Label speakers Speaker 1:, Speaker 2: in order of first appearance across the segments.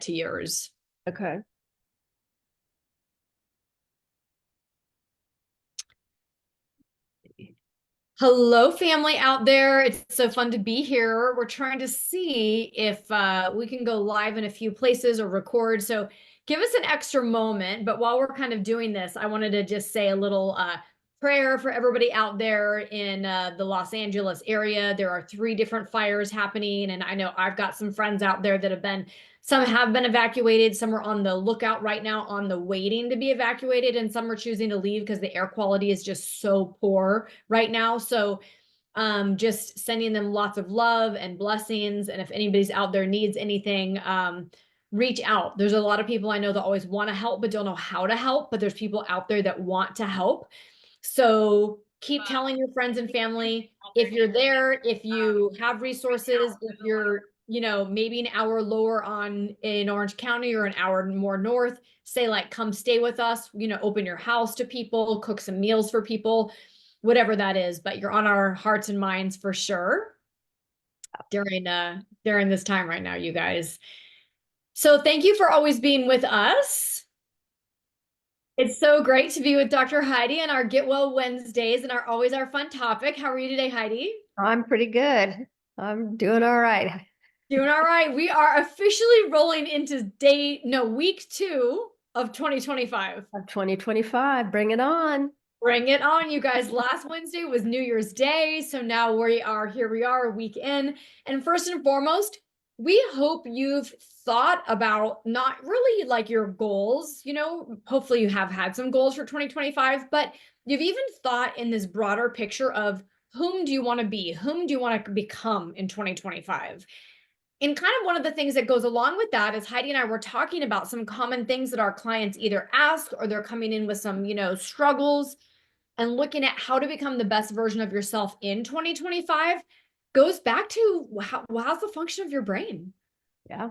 Speaker 1: to yours.
Speaker 2: Okay.
Speaker 1: Hello, family out there. It's so fun to be here. We're trying to see if we can go live in a few places or record. So give us an extra moment. But while we're kind of doing this, I wanted to just say a little prayer for everybody out there in the Los Angeles area. There are 3 different fires happening. And I know I've got some friends out there that some have been evacuated. Some are on the lookout right now on the waiting to be evacuated. And some are choosing to leave because the air quality is just so poor right now. So just sending them lots of love and blessings. And if anybody's out there needs anything, reach out. There's a lot of people I know that always want to help, but don't know how to help. But there's people out there that want to help. So keep telling your friends and family if you're there, if you have resources, if you're, maybe an hour lower in Orange County or an hour more north, say like, come stay with us, open your house to people, cook some meals for people, whatever that is. But you're on our hearts and minds for sure during this time right now, you guys. So thank you for always being with us. It's so great to be with Dr. Heidi and our Get Well Wednesdays and always our fun topic. How are you today, Heidi?
Speaker 2: I'm pretty good. I'm doing all right.
Speaker 1: Doing all right. We are officially rolling into week 2 of 2025.
Speaker 2: Of 2025, bring it on.
Speaker 1: Bring it on, you guys. Last Wednesday was New Year's Day. So now here we are a week in. And first and foremost, we hope you've thought about not really like your goals, hopefully you have had some goals for 2025, but you've even thought in this broader picture of whom do you want to be? Whom do you want to become in 2025? And kind of one of the things that goes along with that is Heidi and I were talking about some common things that our clients either ask or they're coming in with some, struggles, and looking at how to become the best version of yourself in 2025 goes back to how's the function of your brain?
Speaker 2: Yeah,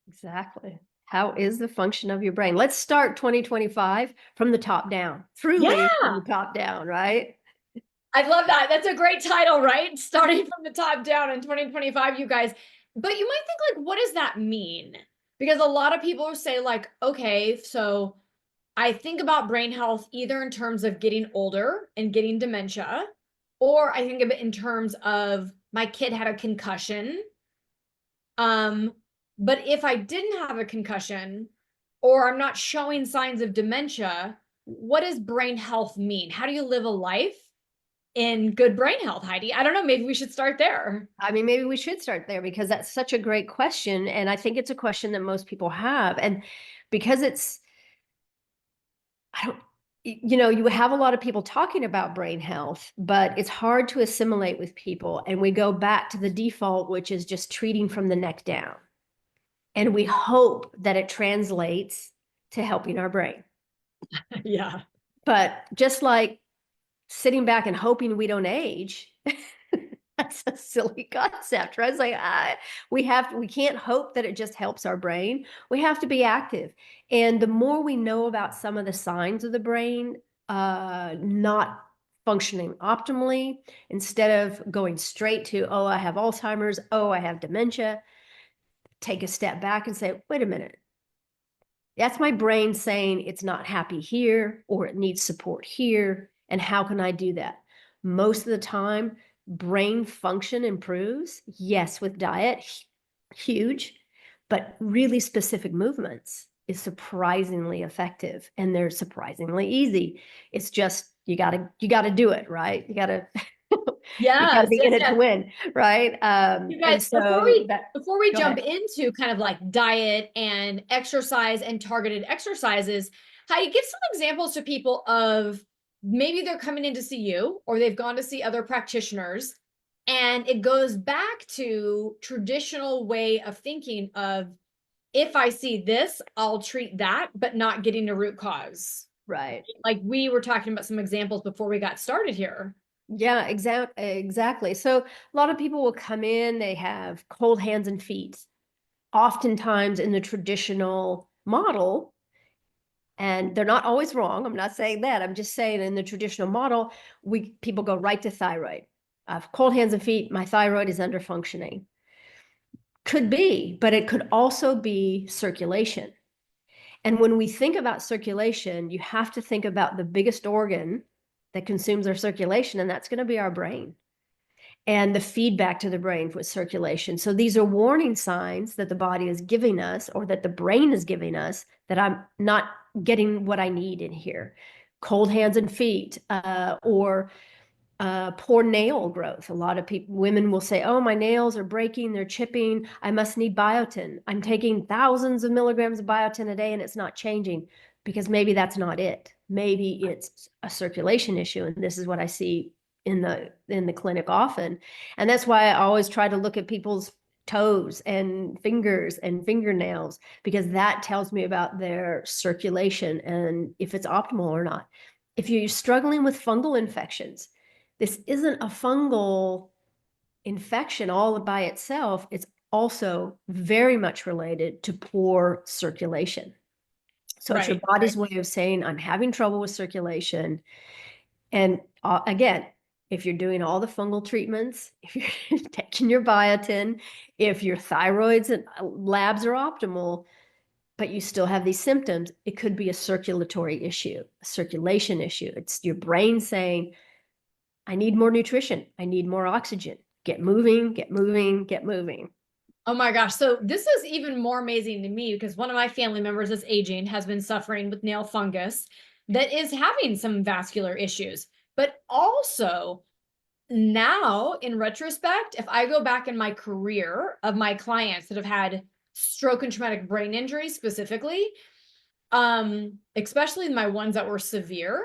Speaker 2: exactly. How is the function of your brain? Let's start 2025 from the top down, truly from the top down, right?
Speaker 1: I love that. That's a great title, right? Starting from the top down in 2025, you guys. But you might think like, what does that mean? Because a lot of people say like, okay, so I think about brain health either in terms of getting older and getting dementia, or I think of it in terms of my kid had a concussion. But if I didn't have a concussion or I'm not showing signs of dementia, what does brain health mean? How do you live a life in good brain health, Heidi? I don't know. Maybe we should start there.
Speaker 2: I mean, maybe we should start there because that's such a great question. And I think it's a question that most people have. And because you have a lot of people talking about brain health, but it's hard to assimilate with people. And we go back to the default, which is just treating from the neck down. And we hope that it translates to helping our brain.
Speaker 1: Yeah.
Speaker 2: But just like sitting back and hoping we don't age, that's a silly concept, right? It's like we can't hope that it just helps our brain. We have to be active. And the more we know about some of the signs of the brain not functioning optimally, instead of going straight to, oh, I have Alzheimer's, oh, I have dementia, take a step back and say, wait a minute. That's my brain saying it's not happy here or it needs support here. And how can I do that? Most of the time, brain function improves. Yes, with diet, huge, but really specific movements is surprisingly effective and they're surprisingly easy. It's just you gotta do it, right? You gotta be in it to win, right?
Speaker 1: You guys, before we jump into kind of like diet and exercise and targeted exercises, Heidi, give some examples to people of maybe they're coming in to see you or they've gone to see other practitioners, and it goes back to traditional way of thinking of, if I see this, I'll treat that, but not getting to root cause.
Speaker 2: Right.
Speaker 1: Like we were talking about some examples before we got started here.
Speaker 2: Yeah, exactly. So a lot of people will come in, they have cold hands and feet, oftentimes in the traditional model, and they're not always wrong. I'm not saying that. I'm just saying in the traditional model, people go right to thyroid. I have cold hands and feet, my thyroid is under functioning. Could be, but it could also be circulation. And when we think about circulation, you have to think about the biggest organ that consumes our circulation, and that's going to be our brain and the feedback to the brain with circulation. So these are warning signs that the body is giving us, or that the brain is giving us, that I'm not getting what I need in here. Cold hands and feet, or poor nail growth. A lot of people, women will say, oh, my nails are breaking, they're chipping, I must need biotin. I'm taking thousands of milligrams of biotin a day and it's not changing, because maybe that's not it. Maybe it's a circulation issue. And this is what I see in the clinic often. And that's why I always try to look at people's toes and fingers and fingernails, because that tells me about their circulation and if it's optimal or not. If you're struggling with fungal infections, this isn't a fungal infection all by itself. It's also very much related to poor circulation. So it's your
Speaker 1: Right.
Speaker 2: body's way of saying, I'm having trouble with circulation. And again, if you're doing all the fungal treatments, if you're taking your biotin, if your thyroids and labs are optimal, but you still have these symptoms, it could be a circulatory issue, a circulation issue. It's your brain saying, I need more nutrition. I need more oxygen. Get moving, get moving, get moving.
Speaker 1: Oh my gosh. So this is even more amazing to me because one of my family members is aging, has been suffering with nail fungus that is having some vascular issues. But also now in retrospect, if I go back in my career of my clients that have had stroke and traumatic brain injury specifically, especially my ones that were severe,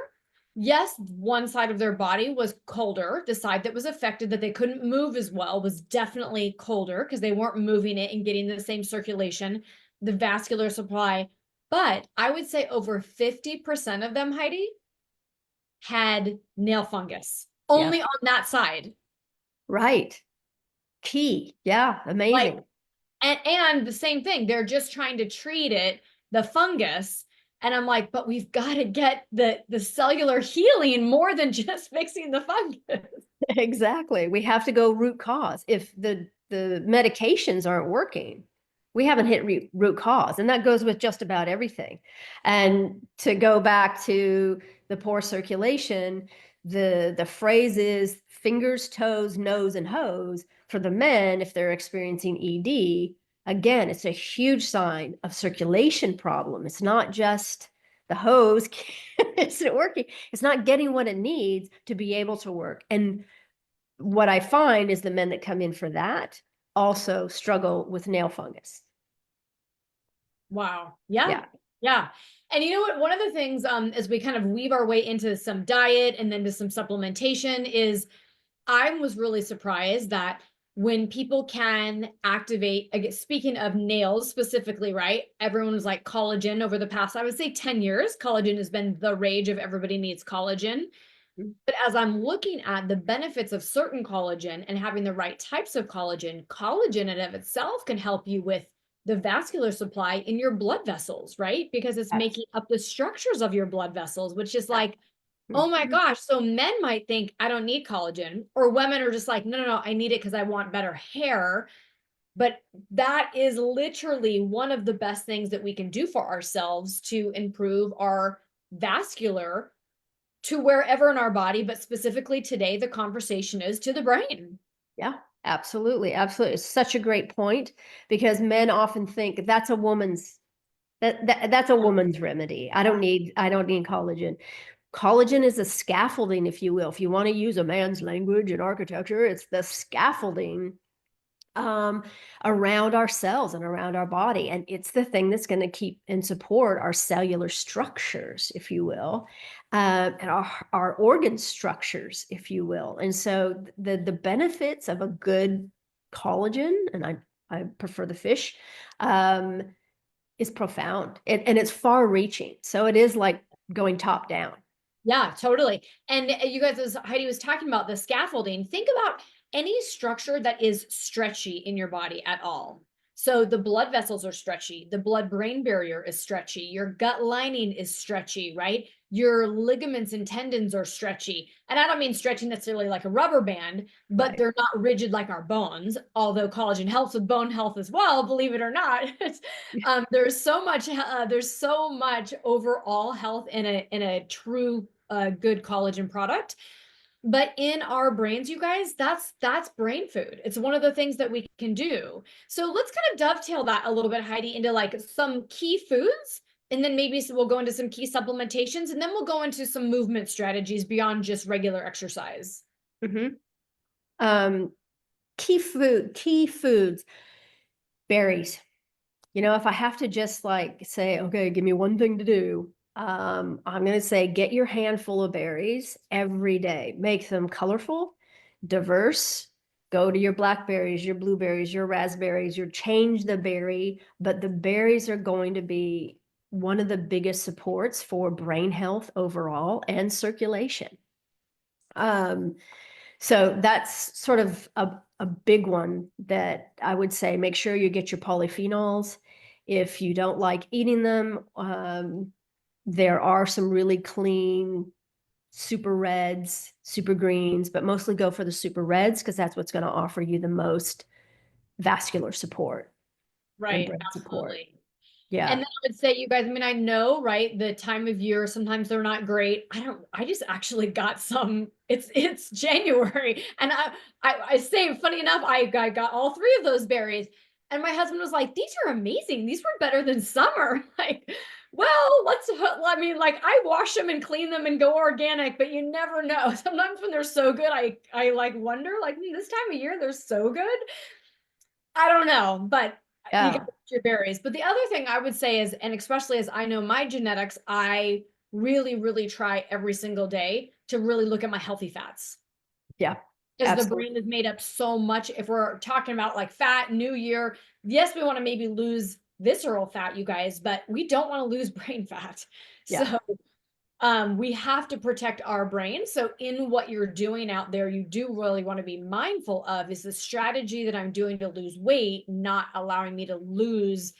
Speaker 1: yes, one side of their body was colder. The side that was affected, that they couldn't move as well, was definitely colder because they weren't moving it and getting the same circulation, the vascular supply. But I would say over 50% of them, Heidi, had nail fungus only
Speaker 2: Yeah.
Speaker 1: on that side.
Speaker 2: Right. Key. Yeah.
Speaker 1: Like,
Speaker 2: Amazing.
Speaker 1: and the same thing, they're just trying to treat it, the fungus. And I'm like, but we've got to get the cellular healing more than just fixing the fungus.
Speaker 2: Exactly. We have to go root cause. If the medications aren't working, we haven't hit root cause. And that goes with just about everything. And to go back to the poor circulation, the phrase is fingers, toes, nose, and hose for the men if they're experiencing ED. Again, it's a huge sign of circulation problem. It's not just the hose isn't working. It's not getting what it needs to be able to work. And what I find is the men that come in for that also struggle with nail fungus.
Speaker 1: Wow. Yeah.
Speaker 2: Yeah.
Speaker 1: Yeah. And you know what? One of the things, as we kind of weave our way into some diet and then to some supplementation, is I was really surprised that when people can activate, again, speaking of nails specifically, right? Everyone was like collagen over the past, I would say 10 years, collagen has been the rage of everybody needs collagen. But as I'm looking at the benefits of certain collagen and having the right types of collagen, collagen in and of itself can help you with the vascular supply in your blood vessels, right? Because it's making up the structures of your blood vessels, which is like, oh my gosh. So men might think, I don't need collagen, or women are just like, no, no, no, I need it because I want better hair. But that is literally one of the best things that we can do for ourselves to improve our vascular to wherever in our body, but specifically today, the conversation is to the brain.
Speaker 2: Yeah, absolutely. Absolutely. It's such a great point, because men often think that's a woman's that's a woman's remedy. I don't need collagen. Collagen is a scaffolding, if you will. If you want to use a man's language in architecture, it's the scaffolding around our cells and around our body. And it's the thing that's going to keep and support our cellular structures, if you will, and our organ structures, if you will. And so the benefits of a good collagen, and I prefer the fish, is profound, and it's far reaching. So it is like going top down.
Speaker 1: Yeah, totally. And you guys, as Heidi was talking about the scaffolding, think about any structure that is stretchy in your body at all. So the blood vessels are stretchy, the blood-brain barrier is stretchy, your gut lining is stretchy, right? Your ligaments and tendons are stretchy. And I don't mean stretchy necessarily like a rubber band, but
Speaker 2: Right.
Speaker 1: they're not rigid like our bones, although collagen helps with bone health as well, believe it or not. There's so much overall health in a true good collagen product. But in our brains, you guys, that's brain food. It's one of the things that we can do. So let's kind of dovetail that a little bit, Heidi, into like some key foods. And then maybe we'll go into some key supplementations, and then we'll go into some movement strategies beyond just regular exercise.
Speaker 2: Mm-hmm. Key foods, berries. You know, if I have to just like say, okay, give me one thing to do, I'm going to say get your handful of berries every day. Make them colorful, diverse. Go to your blackberries, your blueberries, your raspberries, your change the berry, but the berries are going to be one of the biggest supports for brain health overall and circulation. Um, so that's sort of a big one that I would say make sure you get your polyphenols. If you don't like eating them, there are some really clean super reds, super greens, but mostly go for the super reds because that's what's going to offer you the most vascular support and
Speaker 1: Right,
Speaker 2: brain support.
Speaker 1: absolutely. And
Speaker 2: Yeah.
Speaker 1: then I would say, you guys, I mean, I know, right, the time of year, sometimes they're not great. I just actually got some, it's January. And I say, funny enough, I got all three of those berries. And my husband was like, these are amazing. These were better than summer. Like, well, I mean, like I wash them and clean them and go organic, but you never know. Sometimes when they're so good, I like wonder, like, this time of year, they're so good. I don't know, but you get
Speaker 2: Yeah.
Speaker 1: your berries. But the other thing I would say is, and especially as I know my genetics, I really, really try every single day to really look at my healthy fats.
Speaker 2: Yeah.
Speaker 1: Because the
Speaker 2: Absolutely.
Speaker 1: brain is made up so much. If we're talking about like fat, new year, yes, we want to maybe lose visceral fat, you guys, but we don't want to lose brain fat.
Speaker 2: Yeah.
Speaker 1: So we have to protect our brain. So in what you're doing out there, you do really want to be mindful of is the strategy that I'm doing to lose weight, not allowing me to lose,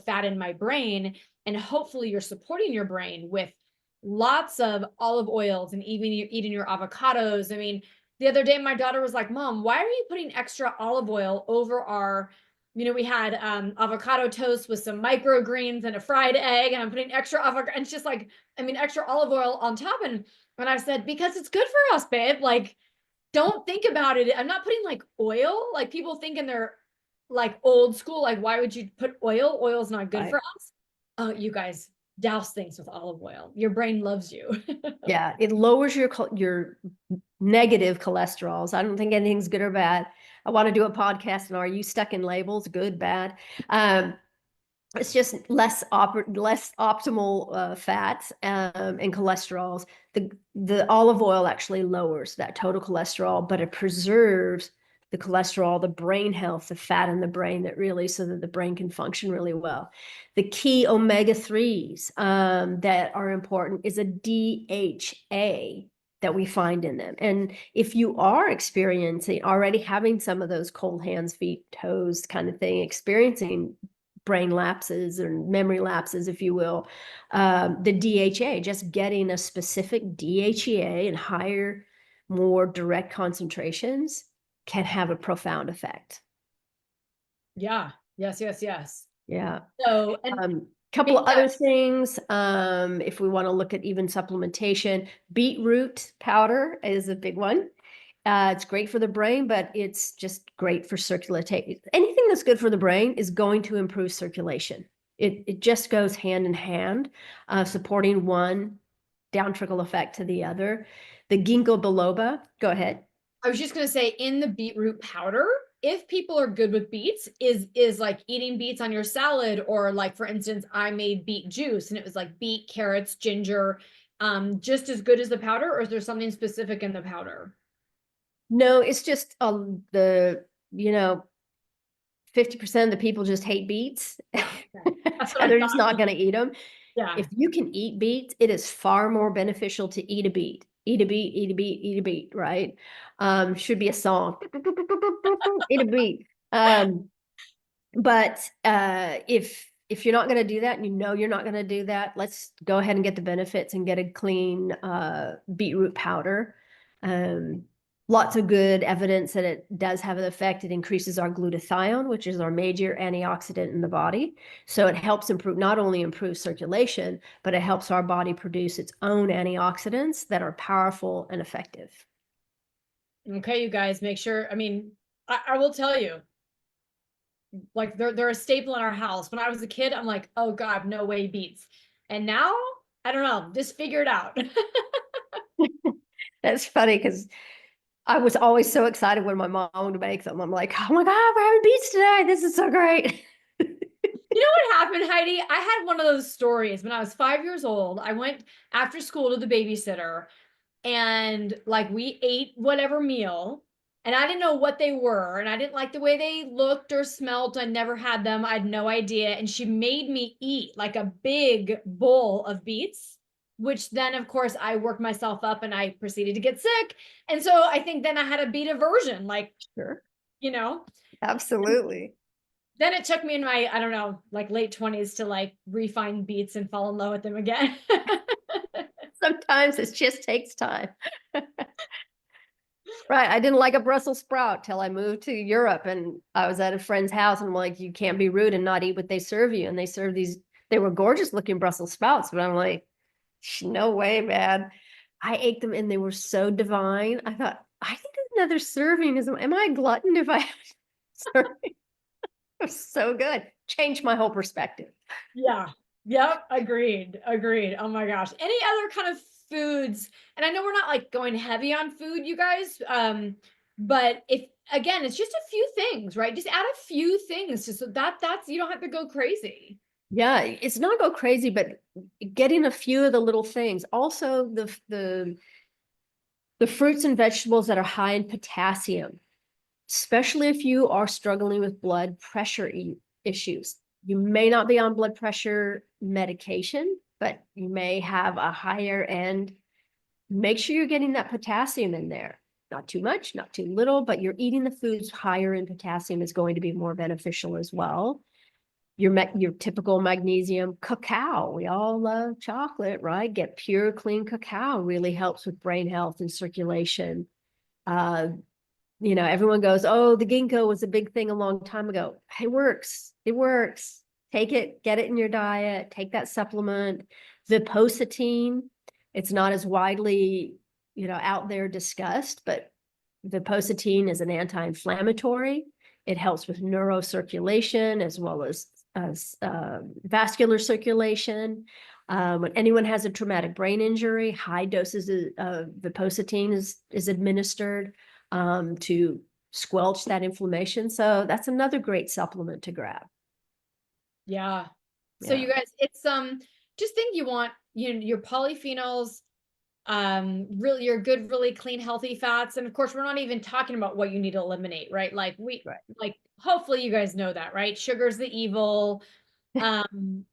Speaker 1: fat in my brain. And hopefully you're supporting your brain with lots of olive oils and even eating your avocados. I mean, the other day my daughter was like, Mom, why are you putting extra olive oil over our we had avocado toast with some microgreens and a fried egg, and I'm putting extra avocado, and it's just like, I mean, extra olive oil on top. And when I said, because it's good for us, babe, like, don't think about it. I'm not putting like oil, like people think in their like old school, like, why would you put oil? Oil's not good for
Speaker 2: Right.
Speaker 1: us. Oh, you guys douse things with olive oil. Your brain loves you.
Speaker 2: Yeah. It lowers your negative cholesterols. I don't think anything's good or bad. I want to do a podcast on are you stuck in labels, good, bad? It's just less optimal fats and cholesterols. The olive oil actually lowers that total cholesterol, but it preserves the cholesterol, the brain health, the fat in the brain that really so that the brain can function really well. The key omega-3s that are important is a DHA that we find in them. And if you are experiencing already having some of those cold hands, feet, toes kind of thing, experiencing brain lapses or memory lapses, if you will, the DHA, just getting a specific DHEA and higher, more direct concentrations can have a profound effect.
Speaker 1: Yeah. Yes, yes, yes.
Speaker 2: Yeah.
Speaker 1: So, and
Speaker 2: Couple
Speaker 1: maybe,
Speaker 2: of
Speaker 1: yeah,
Speaker 2: other things, if we want to look at even supplementation, beetroot powder is a big one. It's great for the brain, but it's just great for circulation. Anything that's good for the brain is going to improve circulation. It just goes hand in hand, supporting one down trickle effect to the other. The ginkgo biloba, go ahead.
Speaker 1: I was just gonna say in the beetroot powder, if people are good with beets, is like eating beets on your salad, or like for instance, I made beet juice and it was like beet, carrots, ginger, just as good as the powder, or is there something specific in the powder?
Speaker 2: No, it's just the, 50% of the people just hate beets.
Speaker 1: Yeah, okay. That's what I
Speaker 2: And they're just
Speaker 1: thought.
Speaker 2: not going to eat them.
Speaker 1: Yeah.
Speaker 2: If you can eat beets, it is far more beneficial to eat a beet. Eat a beet, eat a beet, eat a beet, right? Should be a song. Eat a beet. But if you're not going to do that and you know you're not going to do that, let's go ahead and get the benefits and get a clean beetroot powder. Um, Lots of good evidence that it does have an effect. It increases our glutathione, which is our major antioxidant in the body. So it helps improve, not only improve circulation, but it helps our body produce its own antioxidants that are powerful and effective.
Speaker 1: Okay, you guys, make sure. I mean, I will tell you, like they're a staple in our house. When I was a kid, I'm like, oh God, no way beets. And now, I don't know, just figure it out.
Speaker 2: That's funny because I was always so excited when my mom would make them. I'm like, oh my God, we're having beets today. This is so great.
Speaker 1: You know what happened, Heidi? I had one of those stories when I was 5 years old. I went after school to the babysitter, and like we ate whatever meal, and I didn't know what they were, and I didn't like the way they looked or smelt. I never had them. I had no idea. And she made me eat like a big bowl of beets, which then of course I worked myself up and I proceeded to get sick. And so I think then I had a beet aversion, like,
Speaker 2: Sure.
Speaker 1: you know.
Speaker 2: Absolutely.
Speaker 1: Then it took me in my, I don't know, like late 20s to like refine beets and fall in love with them again.
Speaker 2: Sometimes it just takes time. Right. I didn't like a Brussels sprout till I moved to Europe and I was at a friend's house and I'm like, you can't be rude and not eat what they serve you. And they serve these, they were gorgeous looking Brussels sprouts, but I'm like, no way, man. I ate them and they were so divine. I thought, I think another serving is, am I a glutton if I have a serving? It was so good. Changed my whole perspective.
Speaker 1: Yeah. Yep. Agreed. Agreed. Oh my gosh. Any other kind of foods? And I know we're not like going heavy on food, you guys. But if again, it's just a few things, right? Just add a few things just so that's you don't have to go crazy.
Speaker 2: Yeah, it's not go crazy, but getting a few of the little things. Also, the fruits and vegetables that are high in potassium, especially if you are struggling with blood pressure issues. You may not be on blood pressure medication, but you may have a higher end. Make sure you're getting that potassium in there. Not too much, not too little, but you're eating the foods higher in potassium is going to be more beneficial as well. Your typical magnesium, cacao. We all love chocolate, right? Get pure, clean cacao really helps with brain health and circulation. Uh, everyone goes, oh, the ginkgo was a big thing a long time ago. It works. It works. Take it, get it in your diet, take that supplement. Vicositine, it's not as widely, out there discussed, but vicositine is an anti-inflammatory. It helps with neurocirculation as well as vascular circulation. When anyone has a traumatic brain injury, high doses of vicositine is administered to squelch that inflammation. So that's another great supplement to grab.
Speaker 1: Yeah. So
Speaker 2: Yeah.
Speaker 1: you guys, it's just think you want your polyphenols, really your good, really clean, healthy fats. And of course, we're not even talking about what you need to eliminate, right? Like
Speaker 2: Right.
Speaker 1: like hopefully you guys know that, right? Sugar's the evil. Um,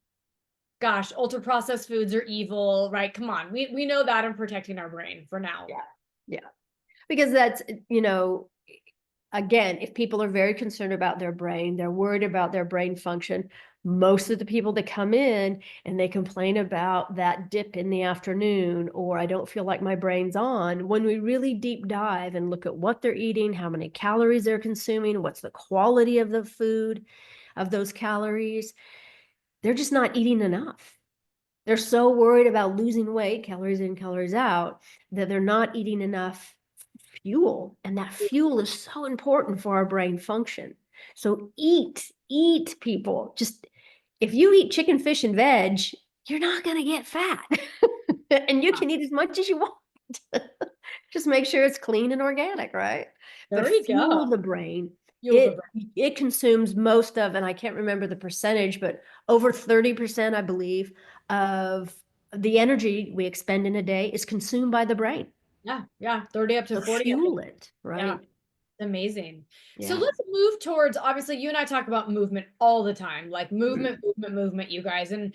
Speaker 1: gosh, ultra processed foods are evil, right? Come on. We know that and protecting our brain for now.
Speaker 2: Yeah. Yeah. Because that's, again, if people are very concerned about their brain, they're worried about their brain function. Most of the people that come in and they complain about that dip in the afternoon, or I don't feel like my brain's on, when we really deep dive and look at what they're eating, how many calories they're consuming, what's the quality of the food, of those calories, they're just not eating enough. They're so worried about losing weight, calories in, calories out, that they're not eating enough fuel. And that fuel is so important for our brain function. So eat, people. Just if you eat chicken, fish, and veg, you're not going to get fat. And you can eat as much as you want. Just make sure it's clean and organic, right? But
Speaker 1: There you
Speaker 2: fuel
Speaker 1: go.
Speaker 2: the brain.
Speaker 1: Fuel the
Speaker 2: It
Speaker 1: brain.
Speaker 2: it consumes most of, and I can't remember the percentage, but over 30%, I believe, of the energy we expend in a day is consumed by the brain.
Speaker 1: Yeah, yeah. 30 up to
Speaker 2: So
Speaker 1: 40 up to,
Speaker 2: fuel it,
Speaker 1: yeah.
Speaker 2: right?
Speaker 1: Amazing. So
Speaker 2: Yeah.
Speaker 1: let's move towards, obviously you and I talk about movement all the time, like
Speaker 2: Mhm.
Speaker 1: movement, you guys. And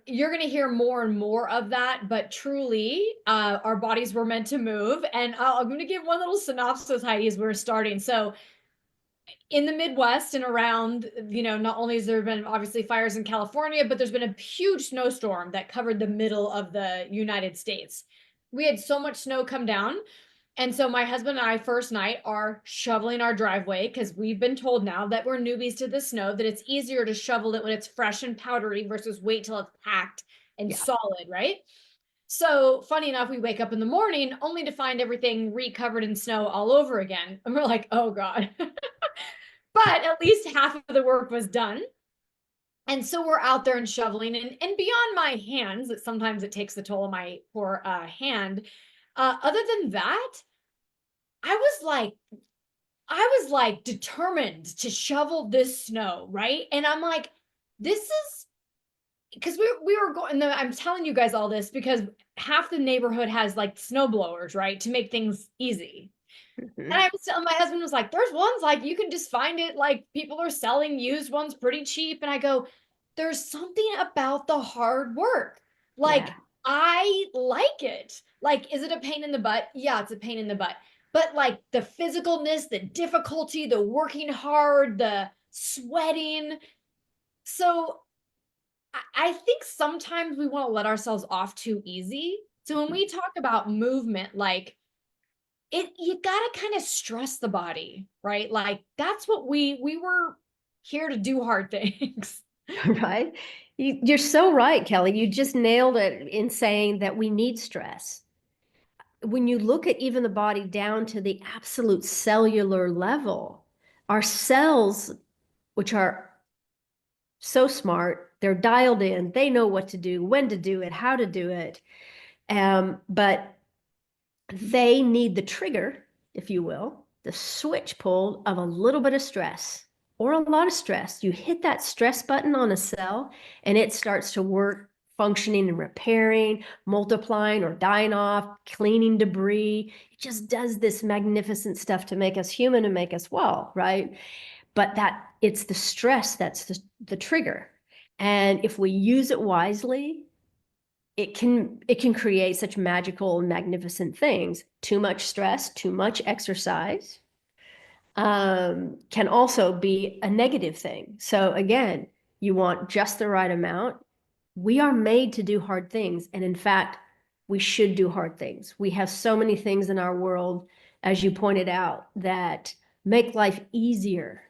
Speaker 1: you're going to hear more and more of that, but truly our bodies were meant to move. And I'm going to give one little synopsis, Heidi, as we're starting. So in the Midwest and around, not only has there been obviously fires in California, but there's been a huge snowstorm that covered the middle of the United States. We had so much snow come down. And so my husband and I, first night, are shoveling our driveway because we've been told now that we're newbies to the snow, that it's easier to shovel it when it's fresh and powdery versus wait till it's packed and
Speaker 2: Yeah.
Speaker 1: solid, right? So funny enough, we wake up in the morning only to find everything recovered in snow all over again. And we're like, oh God. But at least half of the work was done. And so we're out there and shoveling, and beyond my hands, that sometimes it takes the toll of my poor hand. Other than that, I was like, determined to shovel this snow, right? And I'm like, this is because we were going. I'm telling you guys all this because half the neighborhood has like snow blowers, right, to make things easy. And
Speaker 2: Mhm.
Speaker 1: I was telling my husband was like, there's ones like you can just find it, like people are selling used ones pretty cheap. And I go, there's something about the hard work.
Speaker 2: Yeah.
Speaker 1: Like, I like it. Like, is it a pain in the butt? Yeah, it's a pain in the butt. But like the physicalness, the difficulty, the working hard, the sweating. So I think sometimes we want to let ourselves off too easy. So when we talk about movement, like you gotta kind of stress the body, right? Like that's what we were here to do hard things.
Speaker 2: Right? You're so right, Kelly. You just nailed it in saying that we need stress. When you look at even the body down to the absolute cellular level, our cells, which are so smart, they're dialed in, they know what to do, when to do it, how to do it. But they need the trigger, if you will, the switch pulled of a little bit of stress or a lot of stress. You hit that stress button on a cell and it starts to work, functioning and repairing, multiplying or dying off, cleaning debris. It just does this magnificent stuff to make us human and make us well, right? But that it's the stress that's the trigger. And if we use it wisely, it can create such magical, magnificent things. Too much stress, too much exercise can also be a negative thing. So again, you want just the right amount. We are made to do hard things, and in fact, we should do hard things. We have so many things in our world, as you pointed out, that make life easier.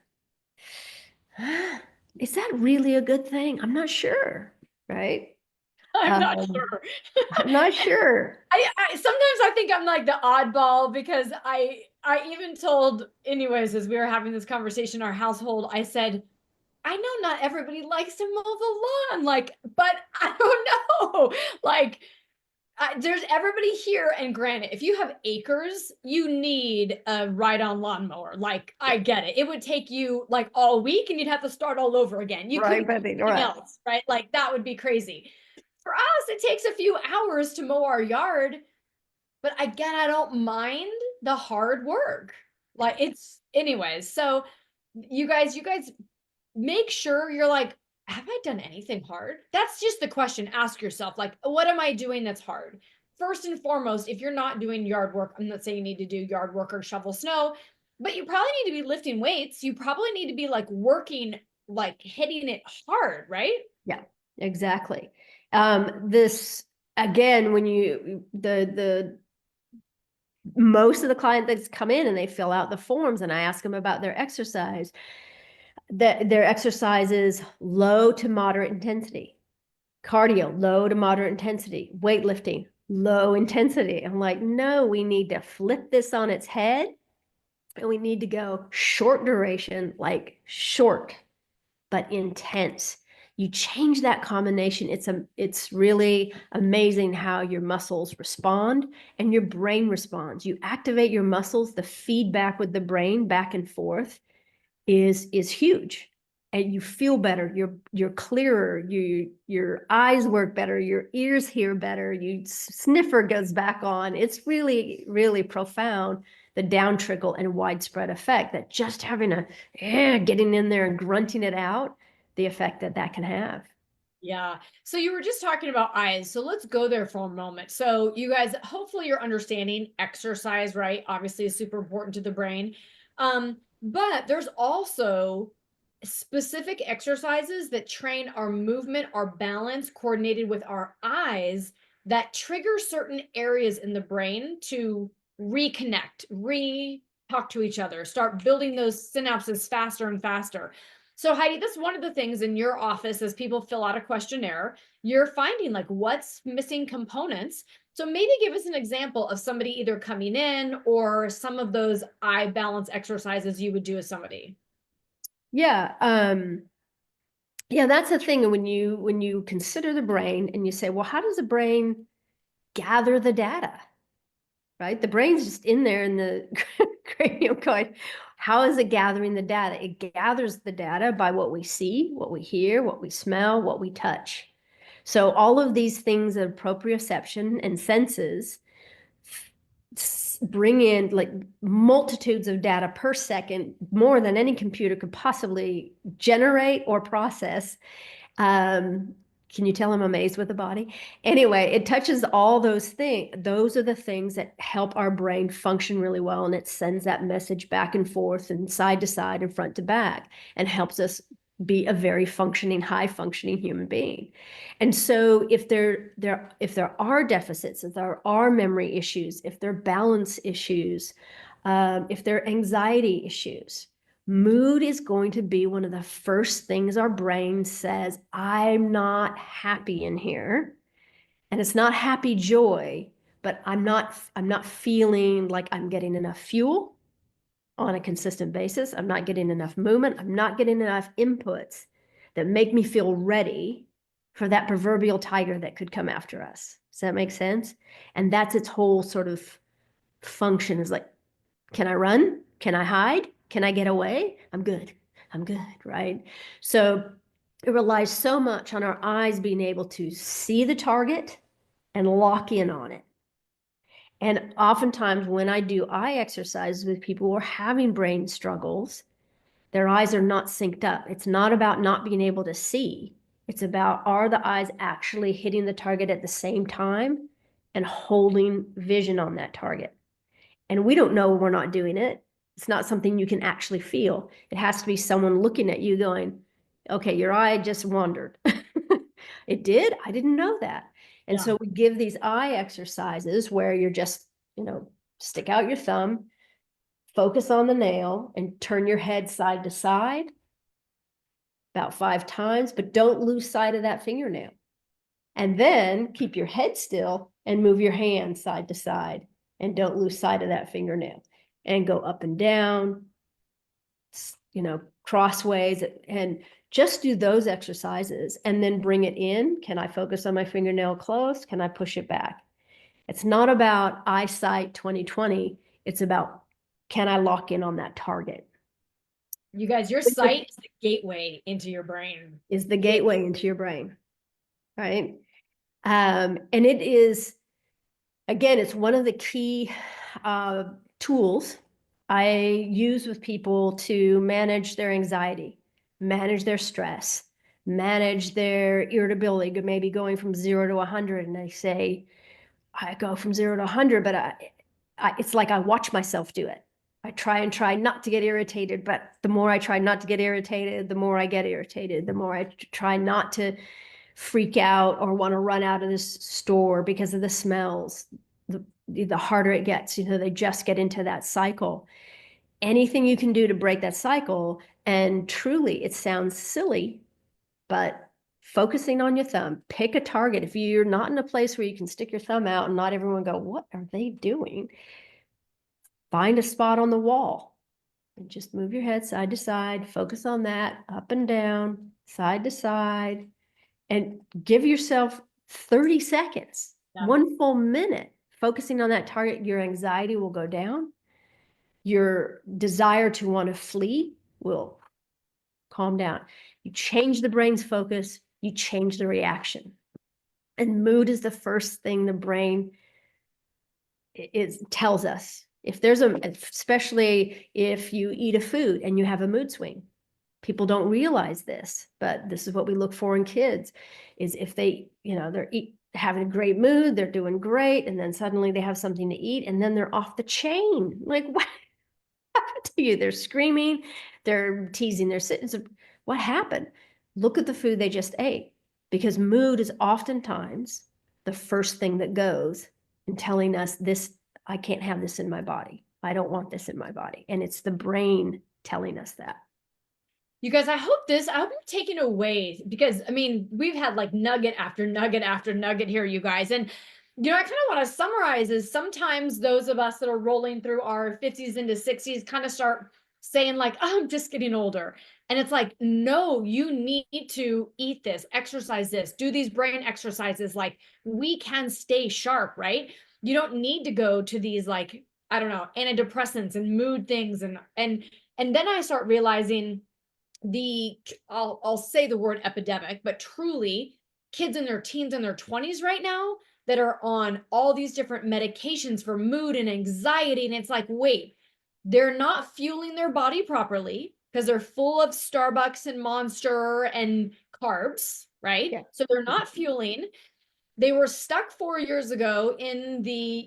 Speaker 2: Is that really a good thing? I'm not sure, right?
Speaker 1: I'm not
Speaker 2: Um,
Speaker 1: sure.
Speaker 2: I'm not sure.
Speaker 1: I sometimes I think I'm like the oddball because I even told, anyways, as we were having this conversation in our household, I said, I know not everybody likes to mow the lawn, like, but I don't know. Like, there's everybody here, and granted, if you have acres, you need a ride-on lawnmower. Like,
Speaker 2: Yeah.
Speaker 1: I get it. It would take you like all week, and you'd have to start all over again. You
Speaker 2: Right,
Speaker 1: couldn't do
Speaker 2: Betty,
Speaker 1: anything
Speaker 2: right.
Speaker 1: else, right? Like that would be crazy. For us, it takes a few hours to mow our yard, but again, I don't mind the hard work. Like it's, anyways. So you guys make sure you're like, have I done anything hard? That's just the question. Ask yourself, like, what am I doing that's hard? First and foremost, if you're not doing yard work, I'm not saying you need to do yard work or shovel snow, but you probably need to be lifting weights. You probably need to be like working, like hitting it hard, right?
Speaker 2: Yeah, exactly. This again, when you the most of the client that's come in and they fill out the forms and I ask them about their exercise, that their exercise is low to moderate intensity, cardio, low to moderate intensity, weightlifting, low intensity. I'm like, no, we need to flip this on its head and we need to go short duration, like short but intense. You change that combination. It's really amazing how your muscles respond and your brain responds. You activate your muscles, the feedback with the brain back and forth is huge. And you feel better, you're clearer, your eyes work better, your ears hear better, you sniffer goes back on. It's really, really profound, the down trickle and widespread effect that just having getting in there and grunting it out, the effect that that can have.
Speaker 1: Yeah. So you were just talking about eyes. So let's go there for a moment. So you guys, hopefully you're understanding exercise, right? Obviously is super important to the brain. But there's also specific exercises that train our movement, our balance, coordinated with our eyes, that trigger certain areas in the brain to reconnect, talk to each other, start building those synapses faster and faster. So Heidi, that's one of the things in your office as people fill out a questionnaire, you're finding like what's missing components. So maybe give us an example of somebody either coming in or some of those eye balance exercises you would do with somebody.
Speaker 2: Yeah. Yeah, that's the thing. When you consider the brain and you say, well, how does the brain gather the data? Right? The brain's just in there in the cranial going, how is it gathering the data? It gathers the data by what we see, what we hear, what we smell, what we touch. So all of these things of proprioception and senses bring in like multitudes of data per second, more than any computer could possibly generate or process. um, can you tell I'm amazed with the body? Anyway, it touches all those things. Those are the things that help our brain function really well. And it sends that message back and forth and side to side and front to back and helps us be a very functioning, high functioning human being. And so if there are deficits, if there are memory issues, if there are balance issues, if there are anxiety issues, mood is going to be one of the first things our brain says, I'm not happy in here. And it's not happy joy, but I'm not feeling like I'm getting enough fuel on a consistent basis. I'm not getting enough movement. I'm not getting enough inputs that make me feel ready for that proverbial tiger that could come after us. Does that make sense? And that's its whole sort of function, is like, can I run? Can I hide? Can I get away? I'm good. I'm good, right? So it relies so much on our eyes being able to see the target and lock in on it. And oftentimes when I do eye exercises with people who are having brain struggles, their eyes are not synced up. It's not about not being able to see. It's about, are the eyes actually hitting the target at the same time and holding vision on that target? And we don't know we're not doing it. It's not something you can actually feel. It has to be someone looking at you going, okay, your eye just wandered. It did? I didn't know that. And
Speaker 1: Yeah.
Speaker 2: so we give these eye exercises where you're just, stick out your thumb, focus on the nail, and turn your head side to side about 5 times, but don't lose sight of that fingernail. And then keep your head still and move your hand side to side, and don't lose sight of that fingernail, and go up and down, crossways, and just do those exercises and then bring it in. Can I focus on my fingernail close? Can I push it back? It's not about eyesight 2020. It's about, can I lock in on that target?
Speaker 1: You guys, your sight is the gateway into your brain.
Speaker 2: Is the gateway into your brain, right? And it is, again, it's one of the key tools I use with people to manage their anxiety, manage their stress, manage their irritability, maybe going from 0 to 100. And they say, I go from 0 to 100, but it's like I watch myself do it. I try not to get irritated, but the more I try not to get irritated, the more I get irritated, the more I try not to freak out or want to run out of this store because of the smells. The harder it gets, they just get into that cycle. Anything you can do to break that cycle, and truly, it sounds silly, but focusing on your thumb, pick a target. If you're not in a place where you can stick your thumb out and not everyone go, what are they doing? Find a spot on the wall and just move your head side to side, focus on that, up and down, side to side, and give yourself 30 seconds,
Speaker 1: Yeah.
Speaker 2: 1 full minute, focusing on that target. Your anxiety will go down. Your desire to want to flee will calm down. You change the brain's focus, you change the reaction. And mood is the first thing the brain tells us. If there's especially if you eat a food and you have a mood swing, people don't realize this, but this is what we look for in kids, is if they, they're having a great mood, they're doing great, and then suddenly they have something to eat, and then they're off the chain. Like, what happened to to you. They're screaming, they're teasing their sittings. What happened? Look at the food they just ate, because mood is oftentimes the first thing that goes in telling us this, I can't have this in my body. I don't want this in my body. And it's the brain telling us that.
Speaker 1: You guys, I hope I'm taking away, because I mean, we've had like nugget after nugget after nugget here, you guys. And, you know, I kind of want to summarize is sometimes those of us that are rolling through our 50s into 60s kind of start saying like, oh, I'm just getting older. And it's like, no, you need to eat this, exercise this, do these brain exercises. Like we can stay sharp, right? You don't need to go to these like, I don't know, antidepressants and mood things. And then I start realizing I'll say the word epidemic, but truly kids in their teens and their 20s right now that are on all these different medications for mood and anxiety. And it's like, wait, they're not fueling their body properly because they're full of Starbucks and Monster and carbs, right?
Speaker 2: Yeah.
Speaker 1: So they're not fueling. They were stuck 4 years ago in the,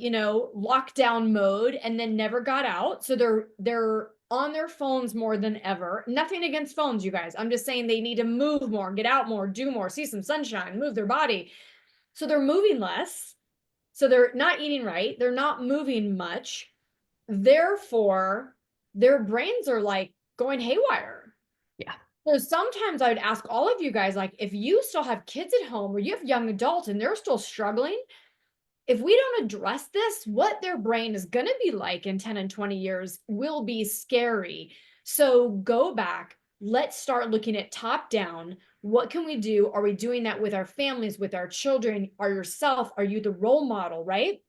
Speaker 1: lockdown mode and then never got out. So they're on their phones more than ever. Nothing against phones, you guys. I'm just saying they need to move more, get out more, do more, see some sunshine, move their body. So they're moving less. So they're not eating right. They're not moving much. Therefore, their brains are like going haywire.
Speaker 2: Yeah.
Speaker 1: So sometimes I would ask all of you guys, like, if you still have kids at home or you have young adults and they're still struggling, if we don't address this, what their brain is going to be like in 10 and 20 years will be scary. So go back. Let's start looking at top down. What can we do? Are we doing that with our families, with our children, or yourself? Are you the role model, right?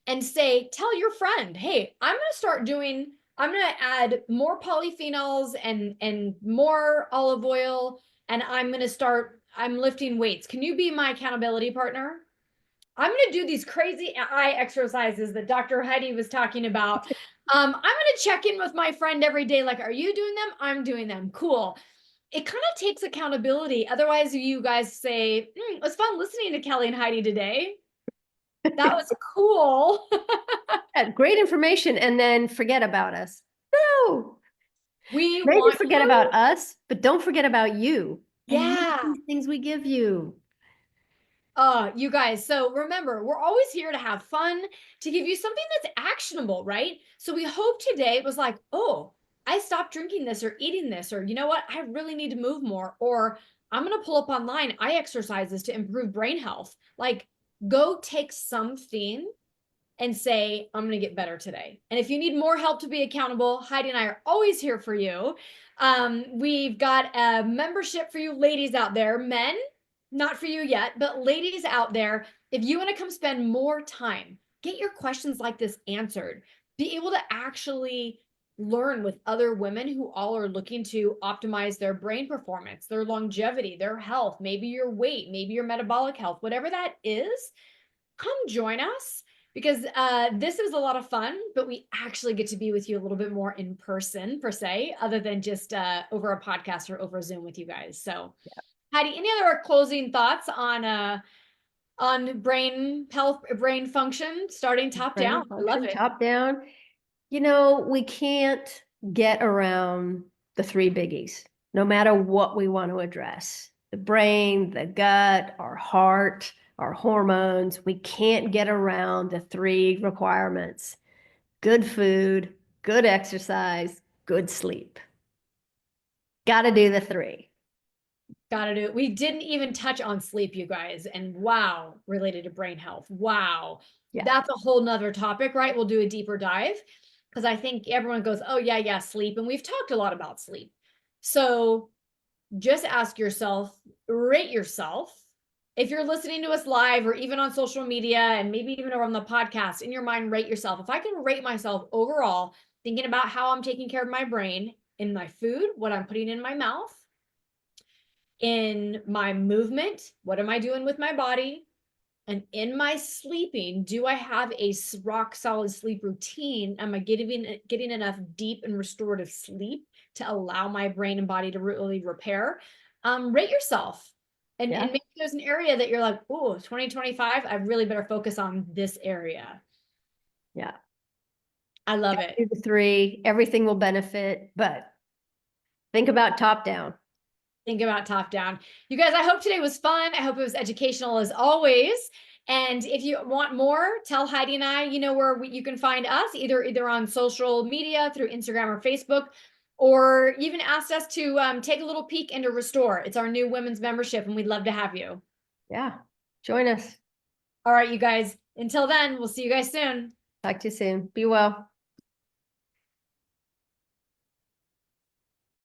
Speaker 1: And say, tell your friend, hey, I'm going to add more polyphenols and more olive oil, and I'm lifting weights. Can you be my accountability partner? I'm going to do these crazy eye exercises that Dr. Heidi was talking about. I'm going to check in with my friend every day. Like, are you doing them? I'm doing them. Cool. It kind of takes accountability. Otherwise, you guys say, it was fun listening to Kellie and Heidi today. That was cool.
Speaker 2: Great information, and then forget about us. No,
Speaker 1: We
Speaker 2: maybe
Speaker 1: want
Speaker 2: forget
Speaker 1: you.
Speaker 2: about us, but don't forget about you. And
Speaker 1: Yeah.
Speaker 2: these things we give you.
Speaker 1: You guys, so remember, we're always here to have fun, to give you something that's actionable, right? So we hope today it was like, oh, I stopped drinking this or eating this, or you know what, I really need to move more, or I'm going to pull up online eye exercises to improve brain health. Like, go take something and say, I'm going to get better today. And if you need more help to be accountable, Heidi and I are always here for you. We've got a membership for you ladies out there. Men, not for you yet, but ladies out there, if you want to come spend more time, get your questions like this answered, be able to actually learn with other women who all are looking to optimize their brain performance, their longevity, their health, maybe your weight, maybe your metabolic health, whatever that is, come join us, because this is a lot of fun, but we actually get to be with you a little bit more in person per se, other than just over a podcast or over Zoom with you guys. So Heidi, any other closing thoughts on brain health, brain function, starting top
Speaker 2: Brain
Speaker 1: down? I love
Speaker 2: function,
Speaker 1: it.
Speaker 2: top down. We can't get around the three biggies, no matter what we want to address. The brain, the gut, our heart, our hormones. We can't get around the three requirements: good food, good exercise, good sleep. Got to do the three.
Speaker 1: Gotta do it. We didn't even touch on sleep, you guys. And wow, related to brain health. Wow.
Speaker 2: Yeah.
Speaker 1: That's a whole nother topic, right? We'll do a deeper dive because I think everyone goes, oh, yeah, sleep. And we've talked a lot about sleep. So just ask yourself, rate yourself. If you're listening to us live or even on social media and maybe even over on the podcast, in your mind, rate yourself. If I can rate myself overall, thinking about how I'm taking care of my brain in my food, what I'm putting in my mouth, in my movement, what am I doing with my body? And in my sleeping, do I have a rock solid sleep routine? Am I getting enough deep and restorative sleep to allow my brain and body to really repair? Rate yourself. And maybe there's an area that you're like, oh, 2025, I really better focus on this area.
Speaker 2: Yeah.
Speaker 1: I love it.
Speaker 2: Do the three, everything will benefit, but think about top down.
Speaker 1: Think about top down. You guys, I hope today was fun. I hope it was educational as always. And if you want more, tell Heidi and I, where you can find us either on social media through Instagram or Facebook, or even ask us to take a little peek into Restore. It's our new women's membership, and we'd love to have you.
Speaker 2: Yeah. Join us.
Speaker 1: All right, you guys. Until then, we'll see you guys soon.
Speaker 2: Talk to you soon. Be well.